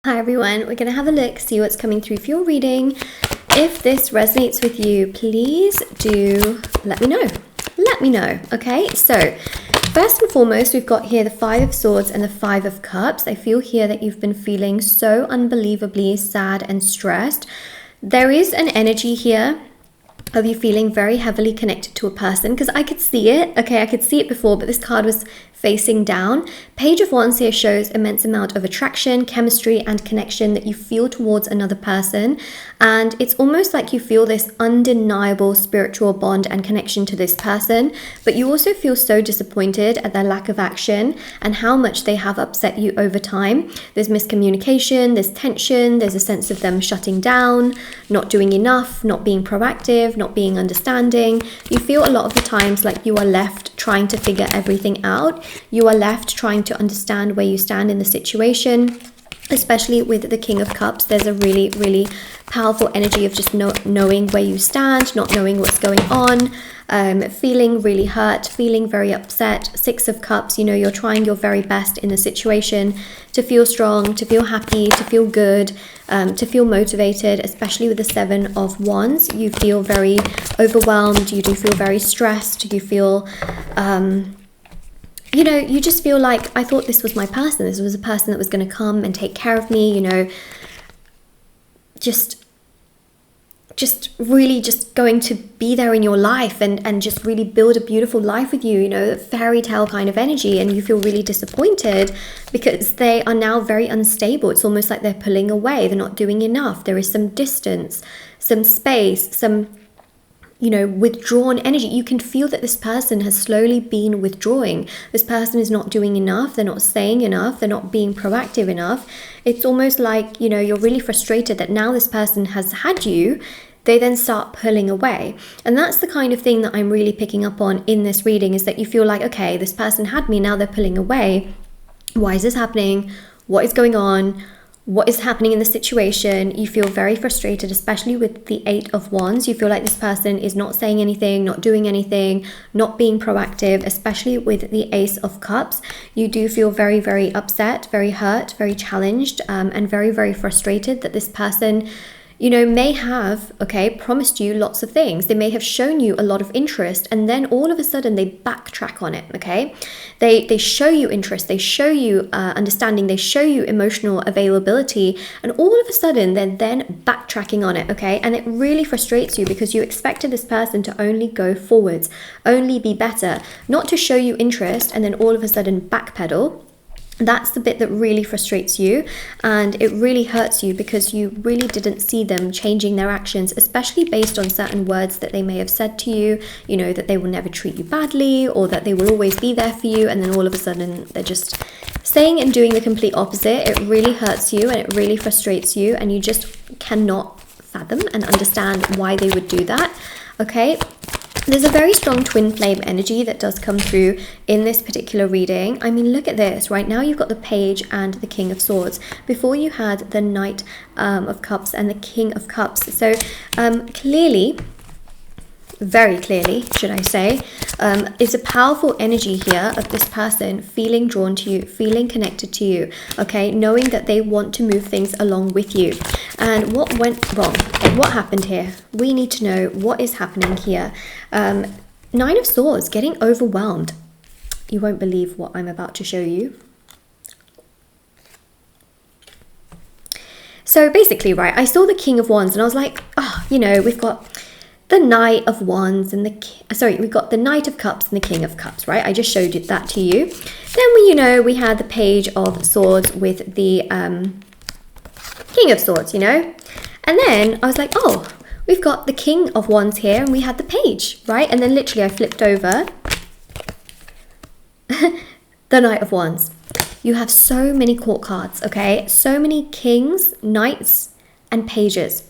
Hi everyone, we're going to have a look, see what's coming through for your reading. If this resonates with you, please do let me know. Let me know, okay? So, first and foremost, we've got here the Five of Swords and the Five of Cups. I feel here that you've been feeling so unbelievably sad and stressed. There is an energy here of you feeling very heavily connected to a person, because I could see it, okay? I could see it before, but this card was facing down. Page of Wands here shows immense amount of attraction, chemistry, and connection that you feel towards another person. And it's almost like you feel this undeniable spiritual bond and connection to this person, but you also feel so disappointed at their lack of action and how much they have upset you over time. There's miscommunication, there's tension, there's a sense of them shutting down, not doing enough, not being proactive, not being understanding. You feel a lot of the times like you are left trying to figure everything out. You are left trying to understand where you stand in the situation, especially with the King of Cups. There's a really, really powerful energy of just knowing where you stand, not knowing what's going on, feeling really hurt, feeling very upset. Six of Cups, you know, you're trying your very best in the situation to feel strong, to feel happy, to feel good, to feel motivated, especially with the Seven of Wands. You feel very overwhelmed, you do feel very stressed, you feel you know, you just feel like, I thought this was my person. This was a person that was going to come and take care of me, you know, just really just going to be there in your life and just really build a beautiful life with you, you know, fairy tale kind of energy. And you feel really disappointed because they are now very unstable. It's almost like they're pulling away. They're not doing enough. There is some distance, some space, some, you know, withdrawn energy. You can feel that this person has slowly been withdrawing. This person is not doing enough. They're not saying enough. They're not being proactive enough. It's almost like, you know, you're really frustrated that now this person has had you. They then start pulling away. And that's the kind of thing that I'm really picking up on in this reading, is that you feel like, okay, this person had me, now they're pulling away. Why is this happening? What is going on? What is happening in the situation? You feel very frustrated, especially with the Eight of Wands. You feel like this person is not saying anything, not doing anything, not being proactive, especially with the Ace of Cups. You do feel very, very upset, very hurt, very challenged, and very, very frustrated that this person, you know, may have, okay, promised you lots of things. They may have shown you a lot of interest, and then all of a sudden they backtrack on it, okay? They show you interest, they show you understanding, they show you emotional availability, and all of a sudden they're then backtracking on it, okay? And it really frustrates you because you expected this person to only go forwards, only be better, not to show you interest and then all of a sudden backpedal. That's the bit that really frustrates you, and it really hurts you because you really didn't see them changing their actions, especially based on certain words that they may have said to you, you know, that they will never treat you badly or that they will always be there for you, and then all of a sudden they're just saying and doing the complete opposite. It really hurts you and it really frustrates you, and you just cannot fathom and understand why they would do that, okay? There's a very strong twin flame energy that does come through in this particular reading. I mean, look at this. Right now you've got the Page and the King of Swords. Before you had the Knight of Cups and the King of Cups. So clearly, very clearly, should I say, it's a powerful energy here of this person feeling drawn to you, feeling connected to you, okay, knowing that they want to move things along with you. And what went wrong? What happened here? We need to know what is happening here. Nine of Swords, getting overwhelmed. You won't believe what I'm about to show you. So basically, right, I saw the King of Wands and I was like, oh, you know, we've got the Knight of Wands and we've got the Knight of Cups and the King of Cups, right? I just showed that to you. Then we had the Page of Swords with the King of Swords, you know? And then I was like, oh, we've got the King of Wands here and we had the Page, right? And then literally I flipped over the Knight of Wands. You have so many court cards, okay? So many kings, knights, and pages.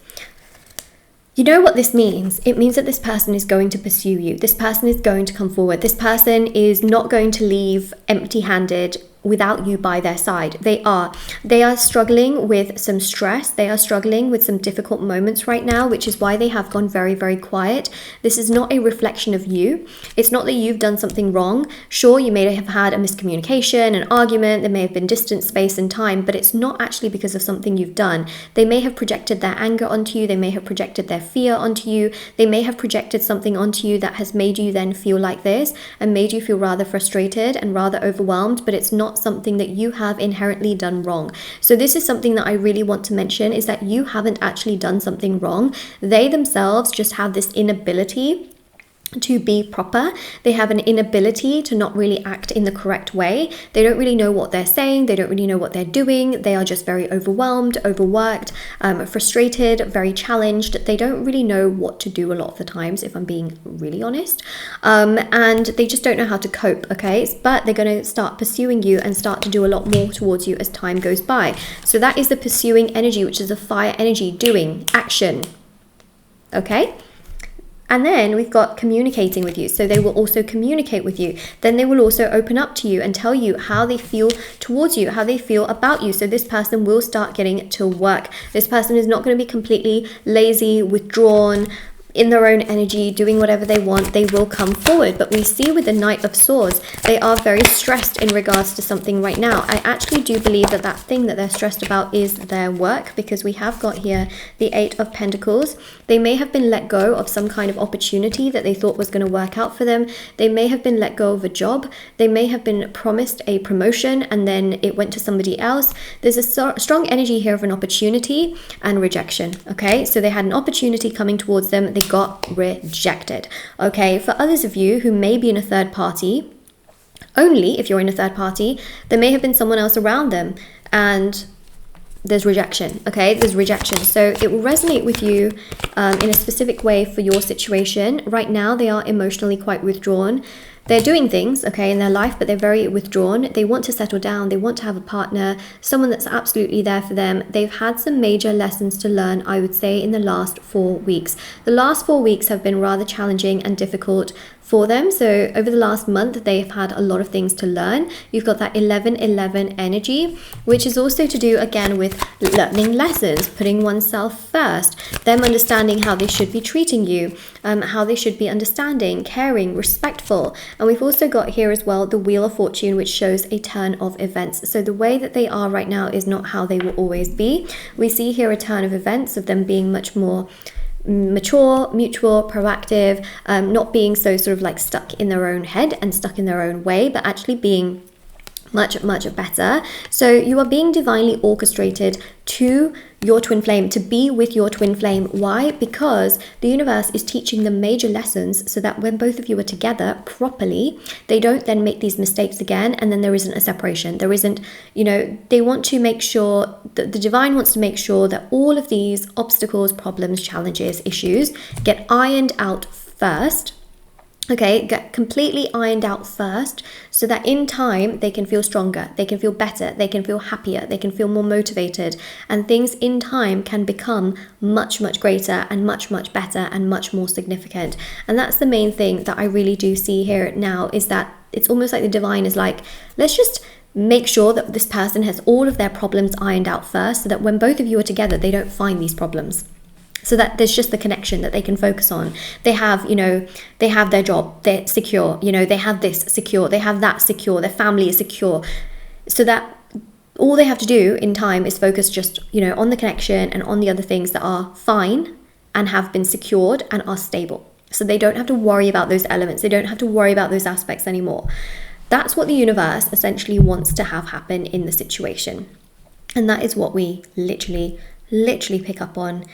You know what this means? It means that this person is going to pursue you. This person is going to come forward. This person is not going to leave empty-handed without you by their side. They are struggling with some stress. They are struggling with some difficult moments right now, which is why they have gone very, very quiet. This is not a reflection of you. It's not that you've done something wrong. Sure, you may have had a miscommunication, an argument, there may have been distance, space and time, but it's not actually because of something you've done. They may have projected their anger onto you. They may have projected their fear onto you. They may have projected something onto you that has made you then feel like this and made you feel rather frustrated and rather overwhelmed, but it's not something that you have inherently done wrong. So this is something that I really want to mention, is that you haven't actually done something wrong. They themselves just have this inability to be proper. They have an inability to not really act in the correct way. They don't really know what they're saying. They don't really know what they're doing. They are just very overwhelmed, overworked, frustrated, very challenged. They don't really know what to do a lot of the times, if I'm being really honest. And they just don't know how to cope, okay? But they're going to start pursuing you and start to do a lot more towards you as time goes by. So that is the pursuing energy, which is a fire energy, doing, action, okay? And then we've got communicating with you. So they will also communicate with you. Then they will also open up to you and tell you how they feel towards you, how they feel about you. So this person will start getting to work. This person is not going to be completely lazy, withdrawn, in their own energy, doing whatever they want. They will come forward. But we see with the Knight of Swords, they are very stressed in regards to something right now. I actually do believe that that thing that they're stressed about is their work, because we have got here the Eight of Pentacles. They may have been let go of some kind of opportunity that they thought was going to work out for them. They may have been let go of a job. They may have been promised a promotion and then it went to somebody else. There's a strong energy here of an opportunity and rejection, okay? So they had an opportunity coming towards them. They got rejected, okay? For others of you who may be in a third party, only if you're in a third party, there may have been someone else around them and there's rejection, okay? There's rejection. So it will resonate with you in a specific way for your situation. Right now, they are emotionally quite withdrawn. They're doing things, okay, in their life, but they're very withdrawn. They want to settle down. They want to have a partner, someone that's absolutely there for them. They've had some major lessons to learn, I would say, in the last 4 weeks. The last 4 weeks have been rather challenging and difficult for them. So over the last month, they've had a lot of things to learn. You've got that 11-11 energy, which is also to do again with learning lessons, putting oneself first, them understanding how they should be treating you, how they should be understanding, caring, respectful. And we've also got here as well the Wheel of Fortune, which shows a turn of events. So the way that they are right now is not how they will always be. We see here a turn of events of them being much more mature, mutual, proactive, not being so sort of like stuck in their own head and stuck in their own way, but actually being much, much better. So you are being divinely orchestrated to your twin flame, to be with your twin flame. Why? Because the universe is teaching them major lessons so that when both of you are together properly, they don't then make these mistakes again and then there isn't a separation. There isn't, you know, they want to make sure that the divine wants to make sure that all of these obstacles, problems, challenges, issues get ironed out first. Okay, get completely ironed out first so that in time they can feel stronger, they can feel better, they can feel happier, they can feel more motivated, and things in time can become much, much greater and much, much better and much more significant. And that's the main thing that I really do see here now, is that it's almost like the divine is like, let's just make sure that this person has all of their problems ironed out first so that when both of you are together, they don't find these problems. So that there's just the connection that they can focus on. They have, you know, they have their job, they're secure, you know, they have this secure, they have that secure, their family is secure. So that all they have to do in time is focus just, you know, on the connection and on the other things that are fine and have been secured and are stable. So they don't have to worry about those elements. They don't have to worry about those aspects anymore. That's what the universe essentially wants to have happen in the situation. And that is what we literally pick up on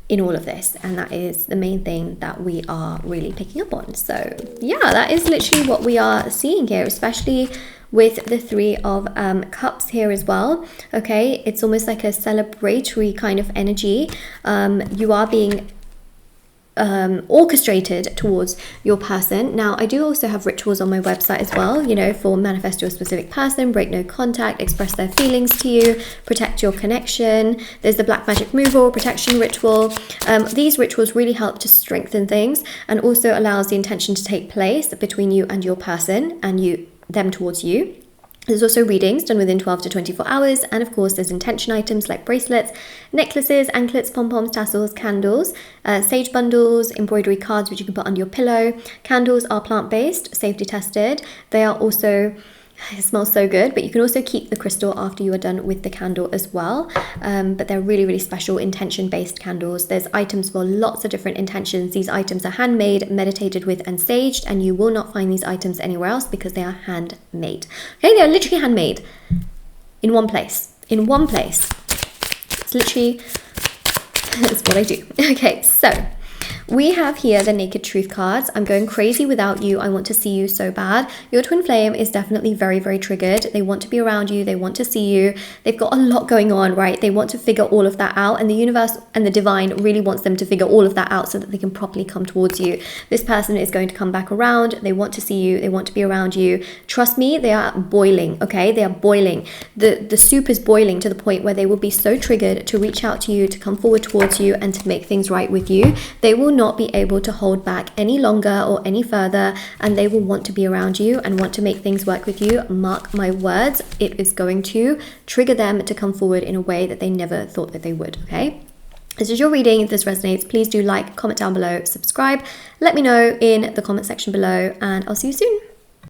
in all of this, and that is the main thing that we are really picking up on. So yeah, that is literally what we are seeing here, especially with the Three of Cups here as well. Okay, it's almost like a celebratory kind of energy. You are being orchestrated towards your person. Now, I do also have rituals on my website as well, you know, for manifest your specific person, break no contact, express their feelings to you, protect your connection. There's the black magic removal, protection ritual. These rituals really help to strengthen things and also allows the intention to take place between you and your person, and you them towards you. There's also readings done within 12 to 24 hours. And of course, there's intention items like bracelets, necklaces, anklets, pom-poms, tassels, candles, sage bundles, embroidery cards, which you can put under your pillow. Candles are plant-based, safety tested. They are also... It smells so good, but you can also keep the crystal after you are done with the candle as well. But they're really, really special intention-based candles. There's items for lots of different intentions. These items are handmade, meditated with, and saged, and you will not find these items anywhere else because they are handmade. Okay, they are literally handmade in one place. In one place. It's literally, that's what I do. Okay, so we have here the Naked Truth cards. I'm going crazy without you. I want to see you so bad. Your twin flame is definitely very, very triggered. They want to be around you. They want to see you. They've got a lot going on, right? They want to figure all of that out. And the universe and the divine really wants them to figure all of that out so that they can properly come towards you. This person is going to come back around. They want to see you. They want to be around you. Trust me, they are boiling, okay? They are boiling. The soup is boiling to the point where they will be so triggered to reach out to you, to come forward towards you, and to make things right with you. They will not be able to hold back any longer or any further, and they will want to be around you and want to make things work with you. Mark my words, it is going to trigger them to come forward in a way that they never thought that they would. Okay, this is your reading. If this resonates, please do like, comment down below, subscribe, let me know in the comment section below, and I'll see you soon.